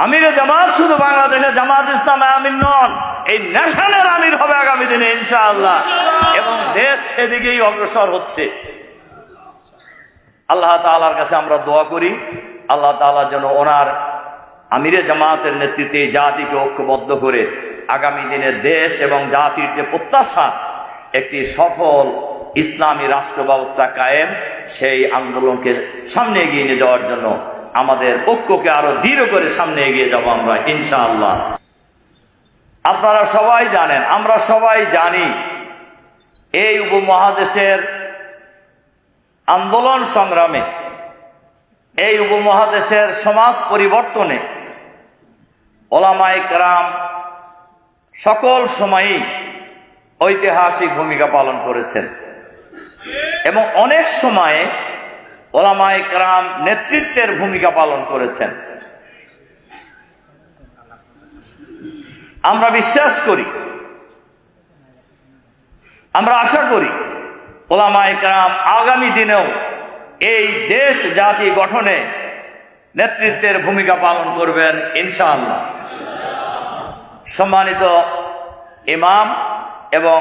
আমিরে জামাত শুধু বাংলাদেশে জামাত ইসলামে আমির নন, এই ন্যাশনের আমির হবে আগামী দিনে ইনশাআল্লাহ, এবং দেশ সেদিকেই অগ্রসর হচ্ছে। আল্লাহ তাআলার কাছে আমরা দোয়া করি, আল্লাহ তাআলা যেন ওনার আমিরে জামাতের নেতৃত্বে জাতিকে ঐক্যবদ্ধ করে আগামী দিনে দেশ এবং জাতির যে প্রত্যাশা একটি সফল ইসলামী রাষ্ট্র ব্যবস্থা কায়েম, সেই আন্দোলনকে সামনে এগিয়ে নিয়ে যাওয়ার জন্য আমাদের ঐক্যকে আরো দৃঢ় করে সামনে এগিয়ে যাব আমরা ইনশাআল্লাহ। আপনারা সবাই জানেন, আমরা সবাই জানি, এই উপমহাদেশের আন্দোলন সংগ্রামে, এই উপমহাদেশের সমাজ পরিবর্তনে ওলামায়ে কেরাম সকল সময়ই ঐতিহাসিক ভূমিকা পালন করেছেন এবং অনেক সময়ে ওলামায়ে কেরাম নেতৃত্বের ভূমিকা পালন করেছেন। আমরা বিশ্বাস করি, আমরা আশা করি ওলামায়ে কেরাম আগামী দিনেও এই দেশ জাতি গঠনে নেতৃত্বের ভূমিকা পালন করবেন ইনশাআল্লাহ। সম্মানিত ইমাম এবং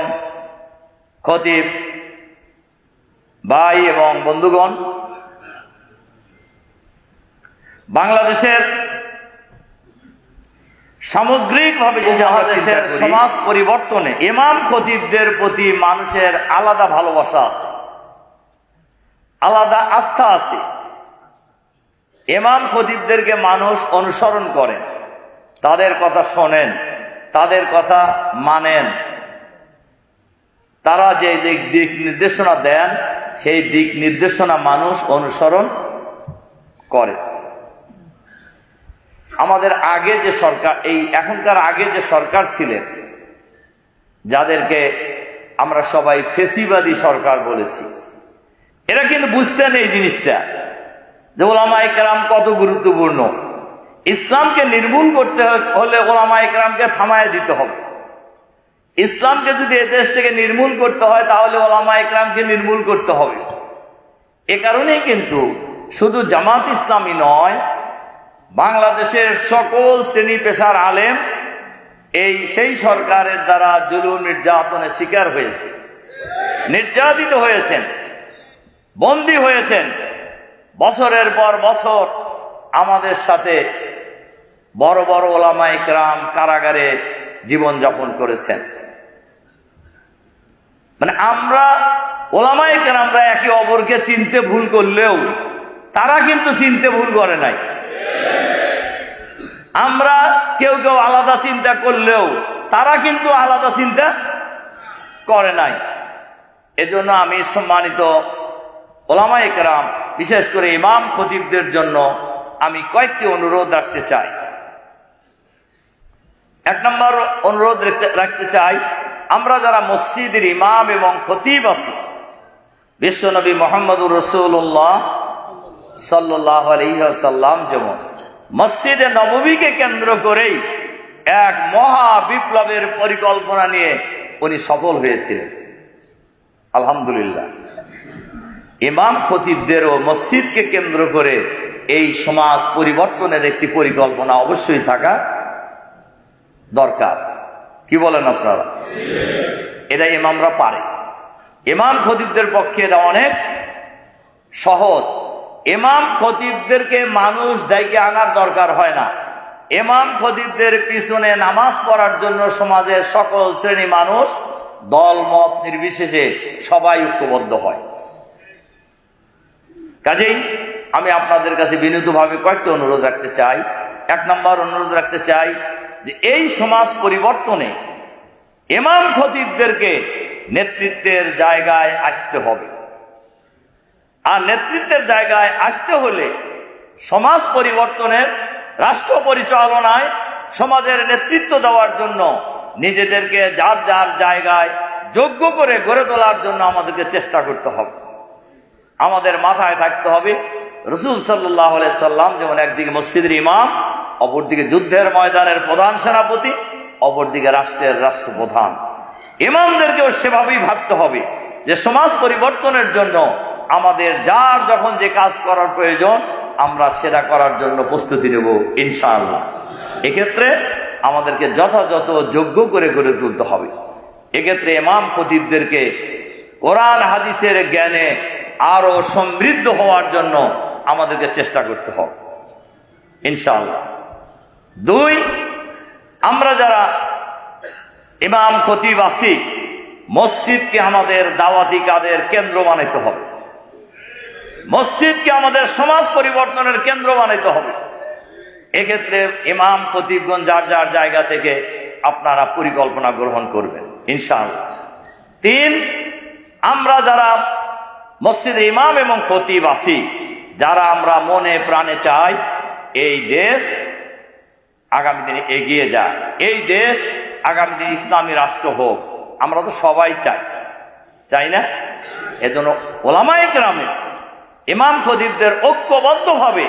খতিব ভাই এবং বন্ধুগণ, বাংলাদেশের সামগ্রিকভাবে বাংলাদেশের সমাজ পরিবর্তনে ইমাম খতিবদের প্রতি মানুষের আলাদা ভালোবাসা আছে, আলাদা আস্থা আছে। ইমাম খতিবদেরকে মানুষ অনুসরণ করেন, তাদের কথা শোনেন, তাদের কথা মানেন, তারা যে দিক নির্দেশনা দেন সেই দিক নির্দেশনা মানুষ অনুসরণ করে। আমাদের আগে যে সরকার, এই এখনকার আগে যে সরকার ছিলেন, যাদেরকে আমরা সবাই ফেসিবাদী সরকার বলেছি, এরা কিন্তু বুঝতেন এই জিনিসটা যে ওলামায়ে কেরাম কত গুরুত্বপূর্ণ। ইসলামকে নির্মূল করতে হলে ওলামায়ে কেরামকে থামায় দিতে হবে। ইসলামকে যদি এ দেশ থেকে নির্মূল করতে হয় তাহলে ওলামায়ে কেরামকে নির্মূল করতে হবে। এ কারণেই কিন্তু শুধু জামাত ইসলামী নয়, বাংলাদেশের সকল শ্রেণী পেশার আলেম সেই সরকারের দ্বারা জুলুম নির্যাতনের শিকার হয়েছে, নির্যাতিত হয়েছেন, বন্দী হয়েছেন। বছরের পর বছর আমাদের সাথে বড় বড় ওলামায়ে কেরাম কারাগারে জীবন যাপন করেছেন। মানে আমরা ওলামায়ে কেরামরা একে অপরকে চিনতে ভুল করলেও তারা কিন্তু চিনতে ভুল করে নাই। আমরা কেউ কেউ আলাদা চিন্তা করলেও তারা কিন্তু আলাদা চিন্তা করে নাই। এজন্য আমি সম্মানিত ওলামায়ে কেরাম, বিশেষ করে ইমাম খতিবদের জন্য আমি কয়েকটি অনুরোধ রাখতে চাই। এক নম্বর অনুরোধ রাখতে চাই, আমরা যারা মসজিদের ইমাম এবং খতিব আছি, বিশ্বনবী মুহাম্মদুর রাসূলুল্লাহ সাল্লাল্লাহু আলাইহি ওয়াসাল্লাম যেমন মসজিদে নববীকে কেন্দ্র করেই এক মহা বিপ্লবের পরিকল্পনা নিয়ে উনি সফল হয়েছিলেন, আলহামদুলিল্লাহ। ইমাম খতিবদেরও মসজিদকে কেন্দ্র করে এই সমাজ পরিবর্তনের একটি পরিকল্পনা অবশ্যই থাকা দরকার। কি বলেন আপনারা? এটা ইমামরা পারে। ইমাম খতিবদের পক্ষে এটা অনেক সহজ। ইমাম খতিবদেরকে মানুষ ডাইকে আনার দরকার হয় না। ইমাম খতিবদের পিছনে নামাজ পড়ার জন্য সমাজের সকল শ্রেণী মানুষ, দল মত নির্বিশেষে সবাই ঐক্যবদ্ধ হয়। কাজেই আমি আপনাদের কাছে বিনীতভাবে কয়েকটি অনুরোধ রাখতে চাই। এক নম্বর অনুরোধ রাখতে চাই যে এই সমাজ পরিবর্তনে ইমাম খতিবদেরকে নেতৃত্বের জায়গায় আসতে হবে। আর নেতৃত্বের জায়গায় আসতে হলে সমাজ পরিবর্তনের, রাষ্ট্র পরিচালনায় সমাজের নেতৃত্ব দেওয়ার জন্য নিজেদেরকে যার যার জায়গায় যোগ্য করে গড়ে তোলার জন্য আমাদেরকে চেষ্টা করতে হবে। আমাদের মাথায় থাকতে হবে রাসূল সাল্লাল্লাহু আলাইহি সাল্লাম যেমন একদিকে মসজিদের ইমাম, অপরদিকে যুদ্ধের ময়দানের প্রধান সেনাপতি, অপরদিকে রাষ্ট্রের রাষ্ট্রপ্রধান। ইমামদেরকেও সেভাবেই ভাবতে হবে যে সমাজ পরিবর্তনের জন্য আমাদের যার যখন যে কাজ করার প্রয়োজন আমরা সেটা করার জন্য প্রস্তুতি নেব ইনশাআল্লাহ। এক্ষেত্রে আমাদেরকে যথাযথ যোগ্য করে গড়ে তুলতে হবে। এক্ষেত্রে ইমাম খতিবদেরকে কোরআন হাদিসের জ্ঞানে আরো সমৃদ্ধ হওয়ার জন্য আমাদেরকে চেষ্টা করতে হবে ইনশাআল্লাহ। 2, আমরা যারা ইমাম খতিব আছি, মসজিদকে আমাদের দাওয়াতি কাজের কেন্দ্র বানাইতে হবে। মসজিদকে আমাদের সমাজ পরিবর্তনের কেন্দ্র বানাইতে হবে। এক্ষেত্রে ইমাম খতিবগণ যার যার জায়গা থেকে আপনারা পরিকল্পনা গ্রহণ করবেন ইনশাআল্লাহ। 3, আমরা যারা মসজিদে ইমাম এবং খতিব আছি, যারা আমরা মনে প্রাণে চাই এই দেশ আগামী দিনে এগিয়ে যায়, এই দেশ আগামী দিন ইসলামী রাষ্ট্র হোক, আমরা তো সবাই চাই না? এজন্য ওলামায়ে কেরামের ইমাম খতিবদের ঐক্যবদ্ধভাবে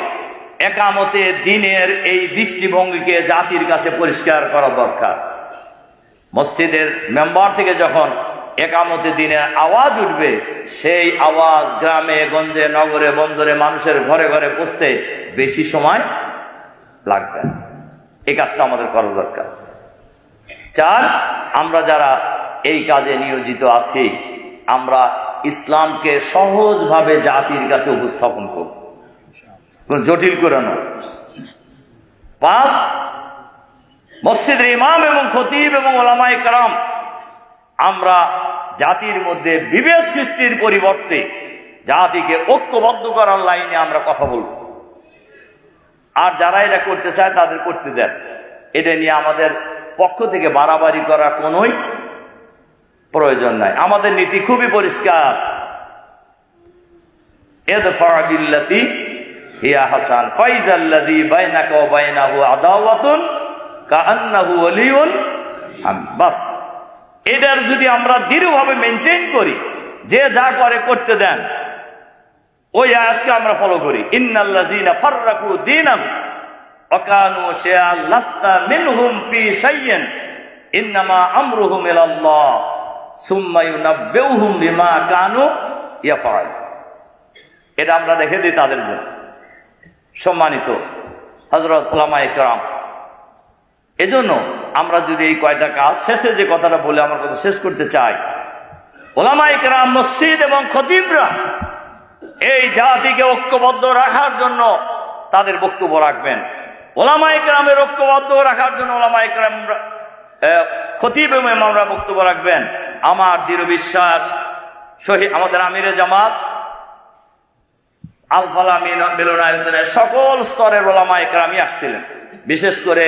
একামতে দিনের এই দৃষ্টিভঙ্গিকে জাতির কাছে পরিষ্কার করা দরকার। মসজিদের মেম্বার থেকে যখন একামতে দিনের আওয়াজ উঠবে, সেই আওয়াজ গ্রামে গঞ্জে নগরে বন্দরে মানুষের ঘরে ঘরে পৌঁছতে বেশি সময় লাগবে। এই কাজটা আমাদের করা দরকার। 4, আমরা যারা এই কাজে নিয়োজিত আছি, আমরা ইসলামকে সহজভাবে জাতির কাছে উপস্থাপন করব, কোন জটিল করে নয়। 5, মসজিদের ইমাম এবং খতিব এবং ওলামায়ে কেরাম আমরা জাতির মধ্যে বিভেদ সৃষ্টির পরিবর্তে জাতিকে ঐক্যবদ্ধ করার লাইনে আমরা কথা বলব। আর যারা এটা করতে চায় তাদের করতে দেন। এটা নিয়ে আমাদের পক্ষ থেকে বাড়াবাড়ি করা কোনোই প্রয়োজন নাই। আমাদের নীতি খুবই পরিষ্কার, ইদফা বিল্লাতি হিয়া হাসান ফাইজাল্লাযী বাইনাকা ওয়া বাইনাহু আদাওয়াতুন কাআন্নাহু ওয়ালিয়ুন হামিদ। বাস, এটার যদি আমরা দৃঢ়ভাবে মেনটেন করি, যে যা করে করতে দেন, ওই আয়াতকে আমরা ফলো করি, ইন্নাল্লাযীনা ফাররাকু দীনাহুম ওয়া কানু শিয়া'আন লাস্তা মিনহুম ফি শাইইন ইন্নামা আমরুহুম ইলাল্লাহ সুম্মা ইউনাব্বিউহুম বিমা কানু ইয়াফআলুন। এটা আমরা রেখে দিই তাদের জন্য। সম্মানিত হযরত উলামায়ে কেরাম, এজন্য আমরা যদি এই কয়টা কাজ, শেষে যে কথাটা বলে আমার কথা শেষ করতে চাই, উলামায়ে কেরাম, মসজিদ এবং খতিবরা এই জাতিকে ঐক্যবদ্ধ রাখার জন্য তাদের বক্তব্য রাখবেন। উলামায়ে কেরামের ঐক্যবদ্ধ রাখার জন্য উলামায়ে কেরাম, খতিব এবং ইমামরা বক্তব্য রাখবেন। আমার দৃঢ় বিশ্বাস, আমাদের আমিরে জামাত আল ফালাহ মিলনায়তনের সকল স্তরের উলামায়ে কেরামই আসছিলেন। বিশেষ করে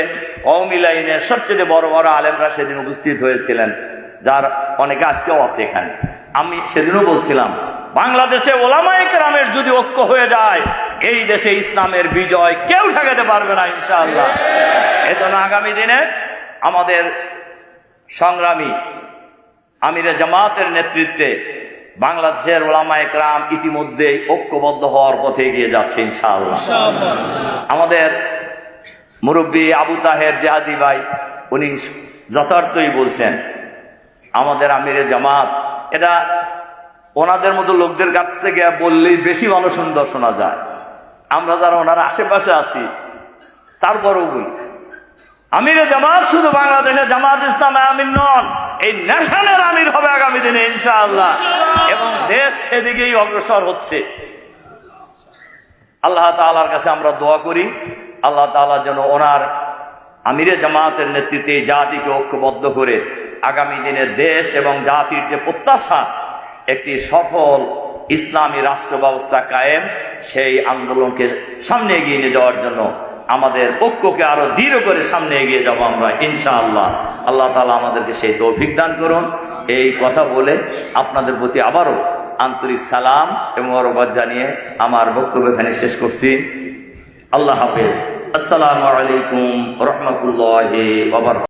কওমি লাইনের সবচেয়ে বড় বড় আলেমরা সেদিন উপস্থিত হয়েছিলেন, যার অনেকে আজকেও আছে এখানে। আমি সেদিনও বলছিলাম, বাংলাদেশে উলামায়ে কেরামের যদি ঐক্য হয়ে যায়, এই দেশে ইসলামের বিজয় কেউ ঠেকাতে পারবে না ইনশাআল্লাহ। এজন্য আগামী দিনে আমাদের সংগ্রামী আমিরে জামাতের নেতৃত্বে বাংলাদেশের উলামায়ে কেরাম ইতিমধ্যে ঐক্যবদ্ধ হওয়ার পথে এগিয়ে যাচ্ছে ইনশাআল্লাহ। আমাদের মুরব্বী আবু তাহের জিহাদি ভাই, উনি যথার্থই বলছেন, আমাদের আমিরে জামাত, এটা ওনাদের মতো লোকদের কাছ থেকে বললেই বেশি ভালো সুন্দর শোনা যায়। আমরা যারা ওনার আশেপাশে আছি তারপরেও বলি, আমিরে জামাত শুধু বাংলাদেশে জামাত ইসলামে আমির নন, এই ন্যাশনের আমির হবে আগামী দিনে ইনশাআল্লাহ। এবং দেশ সেদিকেই অগ্রসর হচ্ছে। আল্লাহ তাআলার কাছে আমরা দোয়া করি, আল্লাহ তাআলা যেন ওনার আমিরে জামাতের নেতৃত্বে জাতিকে ঐক্যবদ্ধ করে আগামী দিনে দেশ এবং জাতির যে প্রত্যাশা, একটি সফল ইসলামী রাষ্ট্র ব্যবস্থা কায়েম, সেই আন্দোলনকে সামনে এগিয়ে নিয়ে যাওয়ার জন্য আমাদের ঐক্যকে আরো দৃঢ় করে সামনে এগিয়ে যাব আমরা ইনশাআল্লাহ। আল্লাহ তাআলা আমাদেরকে সেই তৌফিক দান করুন। এই কথা বলে আপনাদের প্রতি আবারও আন্তরিক সালাম এবং মোবারকবাদ জানিয়ে আমার বক্তব্য এখানে শেষ করছি। আল্লাহ হাফেজ। আসসালামু আলাইকুম ওয়া রাহমাতুল্লাহি ওয়া বারাকাতুহু।